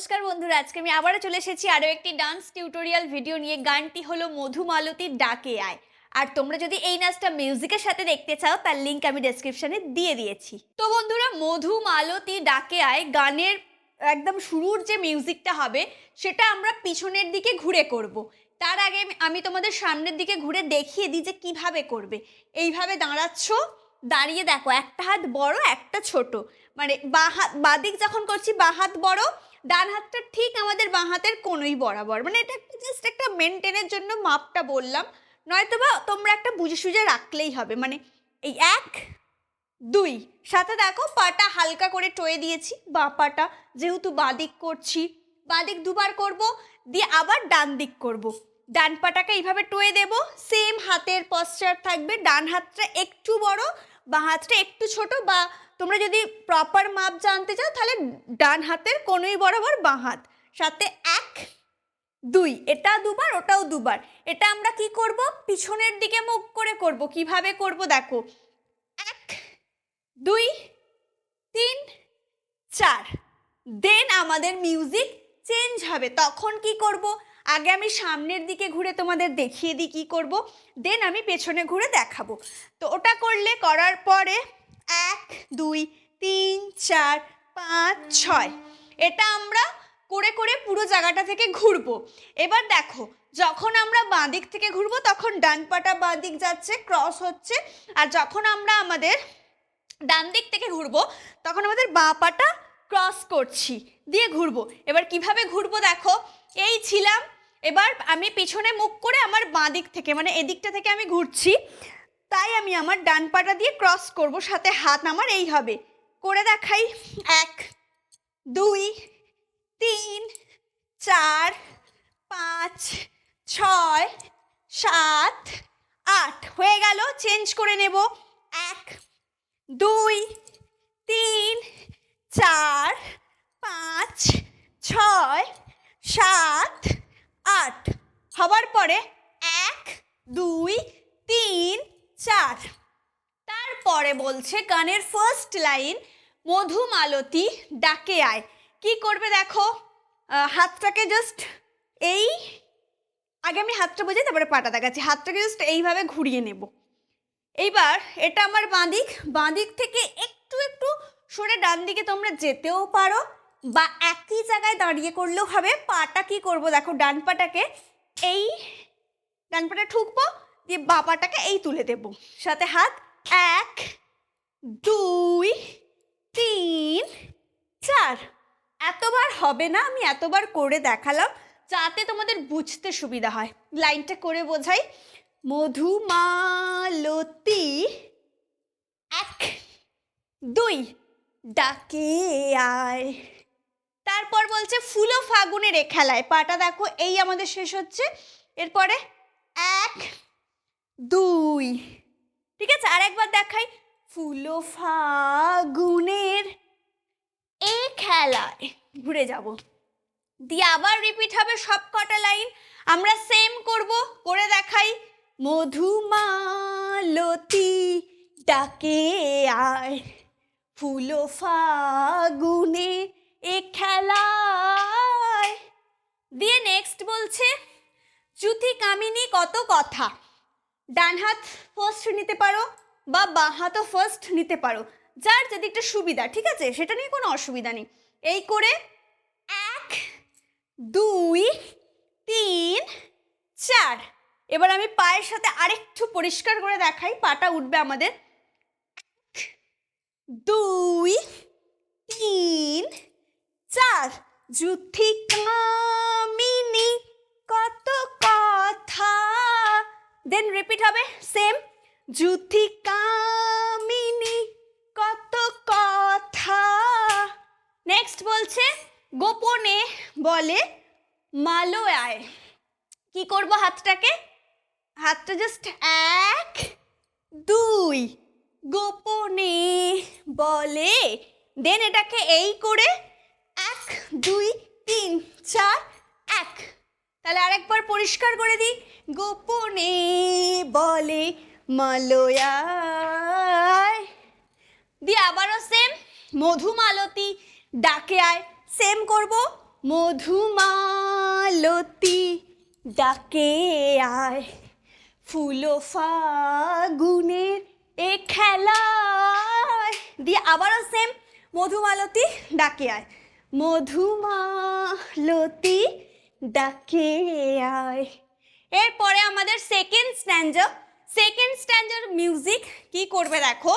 নমস্কার বন্ধুরা, আজকে আমি আবারও চলে এসেছি আরও একটি ডান্স টিউটোরিয়াল ভিডিও নিয়ে। গানটি হলো মধুমালতীর ডাকে আয়। আর তোমরা যদি এই নাচটা মিউজিকের সাথে দেখতে চাও তার লিঙ্ক আমি ডেসক্রিপশনে দিয়ে দিয়েছি। তো বন্ধুরা, মধুমালতী ডাকে আয় গানের একদম শুরুর যে মিউজিকটা হবে সেটা আমরা পিছনের দিকে ঘুরে করব। তার আগে আমি তোমাদের সামনের দিকে ঘুরে দেখিয়ে দিই যে কীভাবে করবে। এইভাবে দাঁড়াচ্ছ, দাঁড়িয়ে দেখো একটা হাত বড় একটা ছোট, মানে বাদিক যখন করছি বাঁ হাত বড়, ডান হাতটা ঠিক আমাদের বাঁ হাতের কোনোই বরাবর। মানে এটা জাস্ট একটা মেনটেনের জন্য মাপটা বললাম, নয়তো বা তোমরা একটা বুঝে সুঝে রাখলেই হবে। মানে এই 1 2 সাথে দেখো পাটা হালকা করে টয়ে দিয়েছি, বাঁ পাটা যেহেতু বাদিক করছি, বাদিক দুবার করব, দিয়ে আবার ডান দিক করব। ডান পাটাকে এইভাবে টয়ে দেব, সেম হাতের পশ্চার থাকবে। ডান হাতটা একটু বড়, বাঁ হাতটা একটু ছোট, বা তোমরা যদি প্রপার মাপ জানতে চাও তাহলে ডান হাতের কোনোই বরাবর বাঁ হাত, সাথে 1 2 এটা দুবার ওটাও দুবার। এটা আমরা কি করব, পিছনের দিকে মুখ করে করব। কিভাবে করব দেখো, 1 2 3 4। দেন আমাদের মিউজিক চেঞ্জ হবে। তখন কি করব, আগে আমি সামনের দিকে ঘুরে তোমাদের দেখিয়ে দিই কি করব, দেন আমি পেছনে ঘুরে দেখাবো। তো ওটা করার পরে 1 2 3 4 5 6 এটা আমরা করে করে পুরো জায়গাটা থেকে ঘুরবো। এবার দেখো, যখন আমরা বাঁ দিক থেকে ঘুরবো তখন ডান পাটা বাঁ দিক যাচ্ছে, ক্রস হচ্ছে। আর যখন আমরা আমাদের ডান দিক থেকে ঘুরবো তখন আমাদের বাঁ পাটা ক্রস করছি, দিয়ে ঘুরবো। এবার কিভাবে ঘুরবো দেখো, এই ছিলাম, এবার আমি পিছনে মুখ করে আমার বাঁ দিক থেকে মানে এদিকটা থেকে আমি ঘুরছি, তাই আমি আমার ডান পাটা দিয়ে ক্রস করব, সাথে হাত আমার এই হবে। করে দেখাই, 1 2 3 4 5 6 7 8 হয়ে গেল। চেঞ্জ করে নেব, 1 2 3 4 5 6 7 8 হবার পরে 1 2 3 4। তারপরে বলছে গানের ফার্স্ট লাইন, মধুমালতী ডাকে আয়। কি করবে দেখো, হাতটাকে জাস্ট এই, আগে আমি হাতটা বোঝাই তারপরে পাটা দেখাচ্ছি। হাতটাকে জাস্ট এইভাবে ঘুরিয়ে নেব। এইবার এটা আমার বাঁ দিক থেকে একটু একটু সরে ডান দিকে তোমরা যেতেও পারো, বা একই জায়গায় দাঁড়িয়ে করলেও হবে। পাটা কি করব দেখো, ডান পাটাকে এই, ডান পাটা ঠুকবো, দিয়ে বাঁ পাটাকে এই তুলে দেব, সাথে হাত 1 2 3 4। এতবার হবে না, আমি এতবার করে দেখালাম যাতে তোমাদের বুঝতে সুবিধা হয়। লাইনটা করে বোঝাই, মধুমালতী 1 2 ডাকে আয়। তারপর বলছে ফুলো ফাগুনের এ খেলায়, পাটা দেখো এই আমাদের শেষ হচ্ছে, এরপরে 1 2। ঠিক আছে, আরেকবার দেখাই, ফুলো ফাগুনের এ খেলায়, ঘুরে যাব, দিয়ে আবার রিপিট হবে সব কটা লাইন। আমরা সেম করব, করে দেখাই, মধুমালতী ডাকে আয়, ফুলো ফাগুনে এ খেলায়। দিয়ে নেক্সট বলছে, চ্যুতি কামিনী কত কথা। ডান হাত ফার্স্ট নিতে পারো বা বাঁ হাতও ফার্স্ট নিতে পারো, যার যেদিকটা সুবিধা। ঠিক আছে, সেটা নিয়ে কোনো অসুবিধা নেই। এই করে 1 2 3 4। এবার আমি পায়ের সাথে আরেকটু পরিষ্কার করে দেখাই, পাটা উঠবে আমাদের 1 2 3 4। চ্যুতি কামিনী কত কথা, দেন রিপিট হবে সেম, চ্যুতি কামিনী কত কথা। নেক্সট বলছে, গোপনে বলে মালয়ায়। কি করব, হাতটা জাস্ট 1 2 গোপনে বলে, দেন এটাকে এই করে 1 2 3 4 1। তাহলে আরেকবার পরিষ্কার করে দিই, গোপনে বলে মালয়ায়, দিয়ে আবারও সেম, মধুমালতী ডাকে আয়, সেম করব, মধুমালতী ডাকে আয়, ফুলো ফাগুনের এ খেলায়। দিয়ে আবারও সেম, মধুমালতী ডাকে আয়, মধুমালতী ডাকে আয়। এরপরে আমাদের সেকেন্ড স্ট্যাঞ্জার মিউজিক কি করবে দেখো,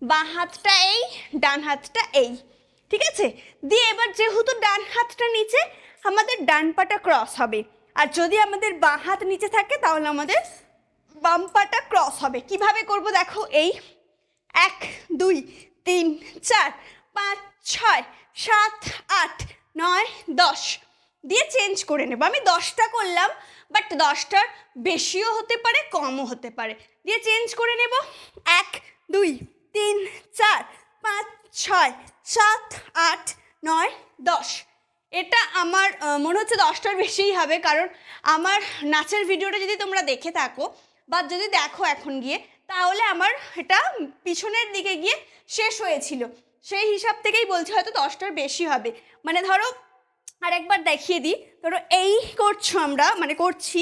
বাঁ হাতটা এই, ডান হাতটা এই, ঠিক আছে? দিয়ে এবার যেহেতু ডান হাতটা নিচে, আমাদের ডান পাটা ক্রস হবে, আর যদি আমাদের বাঁ হাত নিচে থাকে তাহলে আমাদের বাম পাটা ক্রস হবে। কিভাবে করব দেখো, এই 1 2 3 4 5 6 7 8 9 10 দিয়ে চেঞ্জ করে নেব। আমি 10টা করলাম, বাট 10টার বেশিও হতে পারে, কমও হতে পারে। দিয়ে চেঞ্জ করে নেব, 1 2 3 4 5 6 7 8 9 10। এটা আমার মনে হচ্ছে 10টার বেশিই হবে, কারণ আমার নাচের ভিডিওটা যদি তোমরা দেখে থাকো বা যদি দেখো এখন গিয়ে, তাহলে আমার এটা পিছনের দিকে গিয়ে শেষ হয়েছিল, সেই হিসাব থেকেই বলছি হয়তো 10টার বেশি হবে। মানে ধরো আরেকবার দেখিয়ে দিই, ধরো এই করছো, আমরা মানে করছি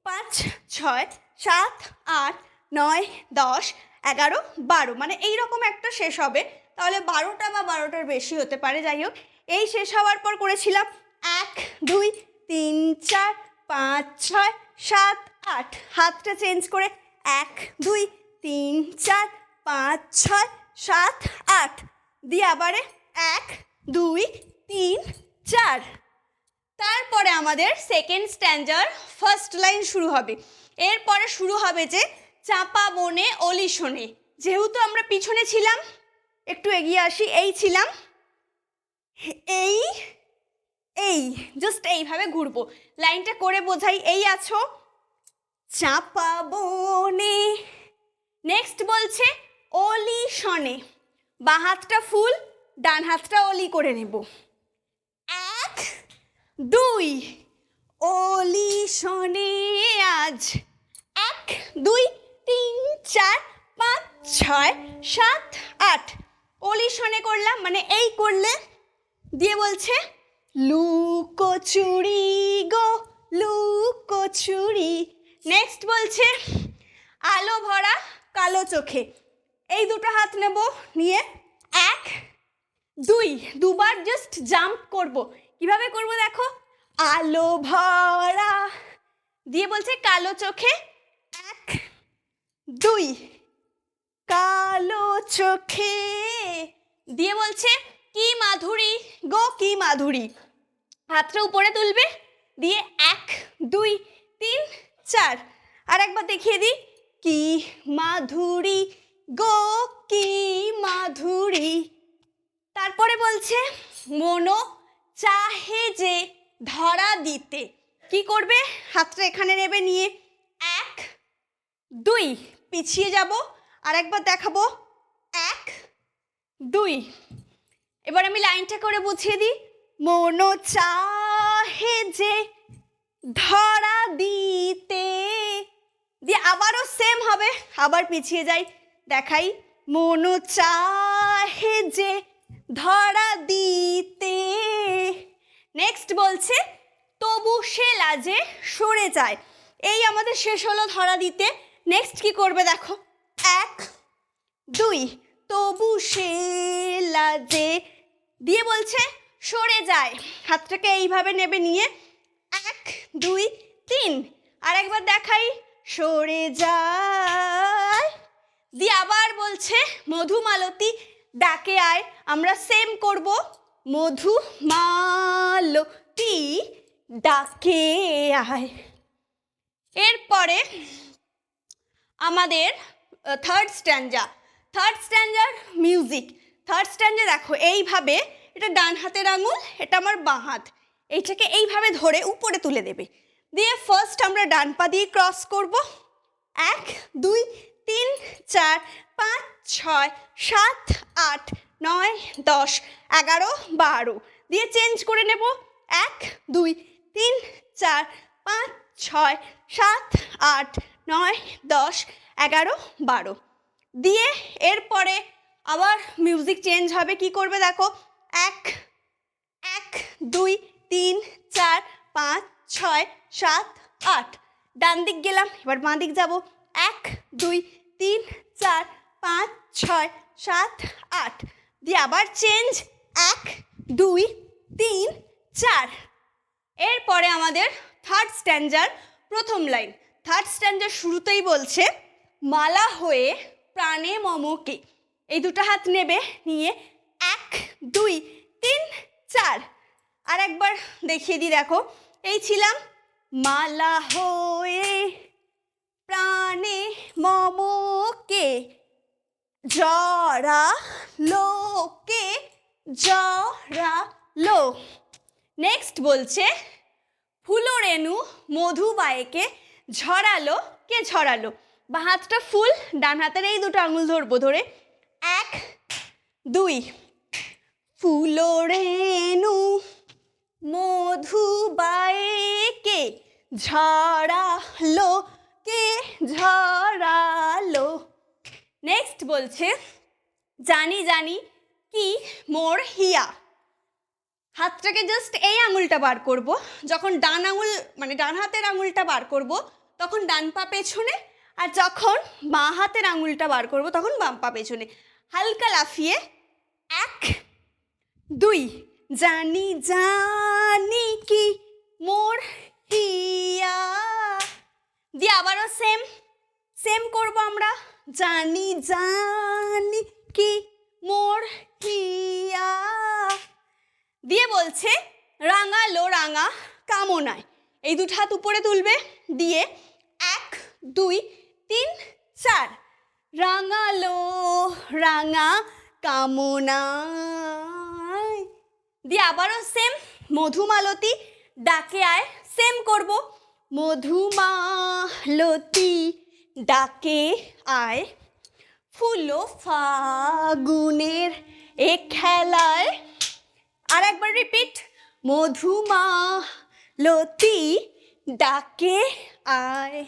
5 6 7 8 9 10 11 12, মানে এইরকম একটা শেষ হবে, তাহলে 12টা বা 12টার বেশি হতে পারে। যাই হোক, এই শেষ হওয়ার পর করেছিলাম 1 2 3 4 5 6 7 8, হাতটা চেঞ্জ করে 1 2 3 4 5 6 7 8, দিয়ে আবারে 1 2 3 4। তারপরে আমাদের সেকেন্ড স্ট্যাঞ্জার ফার্স্ট লাইন শুরু হবে। এরপরে শুরু হবে যে চাপা বনে অলি শোনে। যেহেতু আমরা পিছনে ছিলাম, একটু এগিয়ে আসি, এই ছিলাম, এই এই জাস্ট এইভাবে ঘুরবো। লাইনটা করে বোঝাই, এই আছো, চাপা বনে। নেক্সট বলছে অলি শোনে, বাঁ হাতটা ফুল, ডান হাতটা অলি করে নেব। 1 2 অলি শোনে আজ, 1 2 3 4 5 6 7 8, অলি শোনে করলাম, মানে এই করলে। দিয়ে বলছে লুকোচুরি গো লুকোচুরি। নেক্সট বলছে আলো ভরা কালো চোখে। এই দুটো হাত নেব, নিয়ে 1 2, দুবার জাস্ট জাম্প করব। কিভাবে করব দেখো, আলো ভরা, দিয়ে বলছে কালো চোখে, 1 2 কালো চোখে, দিয়ে বলছে কি মাধুরী গো কি মাধুরী। হাতটা উপরে তুলবে, দিয়ে 1 2 3 4। আর একবার দেখিয়ে দিই, কি মাধুরী গো কি মাধুরী। তারপরে বলছে মনো চাহে যে ধরা দিতে। কি করবে, হাতটা এখানে নেবে, নিয়ে 1 2 পিছিয়ে যাব, আর একবার দেখাবো, 1 2। এবার আমি লাইনটা করে বুঝিয়ে দিই, মনো চাহে যে ধরা দিতে, দিয়ে আবারও সেম হবে, আবার পিছিয়ে যাই, দেখাই, মনো চাহে যে ধরা দিতে। নেক্সট বলছে তবু সে লাজে সরে যায়। এই আমাদের শেষ হলো ধরা দিতে। নেক্সট কি করবে দেখো, 1 2 তবু সে লাজে, দিয়ে বলছে সরে যায়, হাতটাকে এইভাবে নেবে, নিয়ে 1 2 3। আর একবার দেখাই, সরে যায়, দিয়ে আবার বলছে মধুমালতী ডাকে আয়। আমরা সেম করব, মধুমালতী ডাকে আয়। এরপরে আমাদের থার্ড স্ট্যাঞ্জার মিউজিক। থার্ড স্ট্যাঞ্জা দেখো এইভাবে, এটা ডান হাতের আঙুল, এটা আমার বাঁ হাত, এইটাকে এইভাবে ধরে উপরে তুলে দেবে। দিয়ে ফার্স্ট আমরা ডান পা দিয়ে ক্রস করব, 1 2 3 4 5 6 7 8 9 10 11 12, দিয়ে চেঞ্জ করে নেব, 1 2 3 4 5 6 7 8 9 10 11 12, দিয়ে এরপরে আবার মিউজিক চেঞ্জ হবে। কি করবে দেখো, 1 1 2 3 4 5 6 7 8। ডান দিক গেলাম, এবার বাঁ দিক যাব। 1 2 3 4 5 6 7 8 দিয়ে আবার চেঞ্জ। 1 2 3 4। এরপরে আমাদের থার্ড স্ট্যান্জার প্রথম লাইন। থার্ড স্ট্যান্জার শুরুতেই বলছে মালা হয়ে প্রাণে মমকে। এই দুটো হাত নেবে, নিয়ে 1 2 3 4। আর একবার দেখিয়ে দিই, দেখো এই ছিলাম মালা হয়ে প্রাণে মমকে জড়ালোকে জড়ালো। নেক্সট বলছে ফুলো রেণু মধু বায়েকে ঝরালো কে ঝরালো। বা হাতটা ফুল, ডান হাতের এই দুটো আঙুল ধরবো, ধরে 1 2। ফুলো রেণু মধু বায়েকে ঝরালো কে ঝরালো। নেক্সট বলছে জানি জানি কি মোর হিয়া। হাতটাকে জাস্ট এই আঙুলটা বার করব, যখন ডান আঙুল মানে ডান হাতের আঙুলটা বার করব তখন ডান পা পেছনে, আর যখন বাঁ হাতের আঙুলটা বার করব তখন বাম পা পেছনে। হালকা লাফিয়ে 1 2। জানি জানি কি মোর হিয়া দিয়ে আবারও সেম সেম করব আমরা। জানি জানি কি মোর হিয়া দিয়ে বলছে রাঙালো রাঙা কামনায়। এই দুটো হাত উপরে তুলবে, দিয়ে 1 2 3 4। রাঙালো রাঙা কামনায় দিয়ে আবারও সেম মধুমালতী ডাকে আয়। সেম করব, মধুমালতী ডাকে আয় ফুলো ফাগুনের এ খেলায়। আর একবার রিপিট, মধুমালতী ডাকে আয়।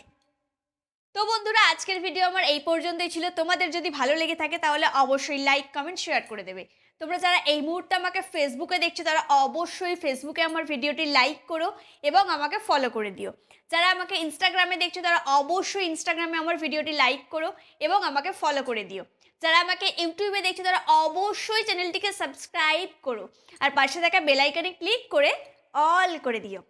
তো বন্ধুরা, আজকের ভিডিও আমার এই পর্যন্তই ছিল। তোমাদের যদি ভালো লেগে থাকে তাহলে অবশ্যই লাইক কমেন্ট শেয়ার করে দেবে। তোমরা যারা এই মুহূর্তে আমাকে ফেসবুকে দেখছো তারা অবশ্যই ফেসবুকে আমার ভিডিওটি লাইক করো এবং আমাকে ফলো করে দিও। যারা আমাকে ইনস্টাগ্রামে দেখছো তারা অবশ্যই ইনস্টাগ্রামে আমার ভিডিওটি লাইক করো এবং আমাকে ফলো করে দিও। যারা আমাকে ইউটিউবে দেখছো তারা অবশ্যই চ্যানেলটিকে সাবস্ক্রাইব করো আর পাশে থাকা বেল আইকনে ক্লিক করে অল করে দিও।